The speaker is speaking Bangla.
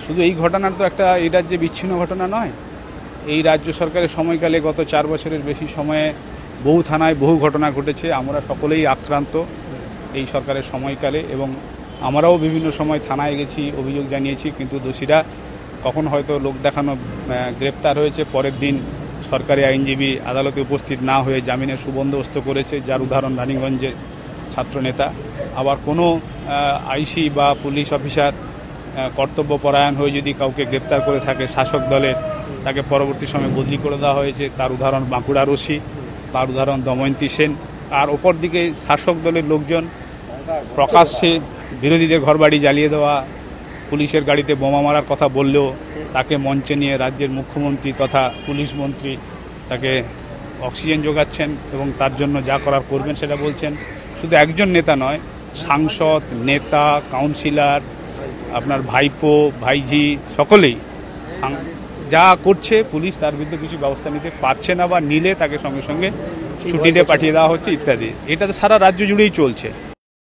শুধু এই ঘটনার তো একটা এই রাজ্যে বিচ্ছিন্ন ঘটনা নয়। এই রাজ্য সরকারের সময়কালে গত 4 বছরের বেশি সময়ে বহু থানায় বহু ঘটনা ঘটেছে। আমরা সকলেই আক্রান্ত এই সরকারের সময়কালে, এবং আমরাও বিভিন্ন সময় থানায় গেছি, অভিযোগ জানিয়েছি, কিন্তু দোষীরা কখন হয়তো লোক দেখানো গ্রেপ্তার হয়েছে, পরের দিন সরকারি আইনজীবী আদালতে উপস্থিত না হয়ে জামিনের সুবন্দোবস্ত করেছে, যার উদাহরণ রানীগঞ্জের ছাত্রনেতা। আবার কোনো আইসি বা পুলিশ অফিসার কর্তব্যপরায়ণ হয়ে যদি কাউকে গ্রেপ্তার করে থাকে শাসক দলের, তাকে পরবর্তী সময়ে বদলি করে দেওয়া হয়েছে। তার উদাহরণ বাঁকুড়ার ওসি, তার উদাহরণ দময়ন্তী সেন। আর ওপর দিকে শাসক দলের লোকজন প্রকাশ্যে বিরোধীদের ঘরবাড়ি জ্বালিয়ে দেওয়া, পুলিশের গাড়িতে বোমা মারার কথা বললেও তাকে মঞ্চে নিয়ে রাজ্যের মুখ্যমন্ত্রী তথা পুলিশ মন্ত্রী তাকে অক্সিজেন যোগাচ্ছেন এবং তার জন্য যা করার করবেন সেটা বলছেন। শুধু একজন নেতা নয়, সাংসদ, নেতা, কাউন্সিলর, আপনার ভাইপো, ভাইজি, সকলেই যা করছে পুলিশ তার বিরুদ্ধে কিছু ব্যবস্থা নিতে পারছে না, বা নিলে তাকে সঙ্গে সঙ্গে ছুটিতে পাঠিয়ে দেওয়া হচ্ছে ইত্যাদি। এটা তো সারা রাজ্য জুড়েই চলছে।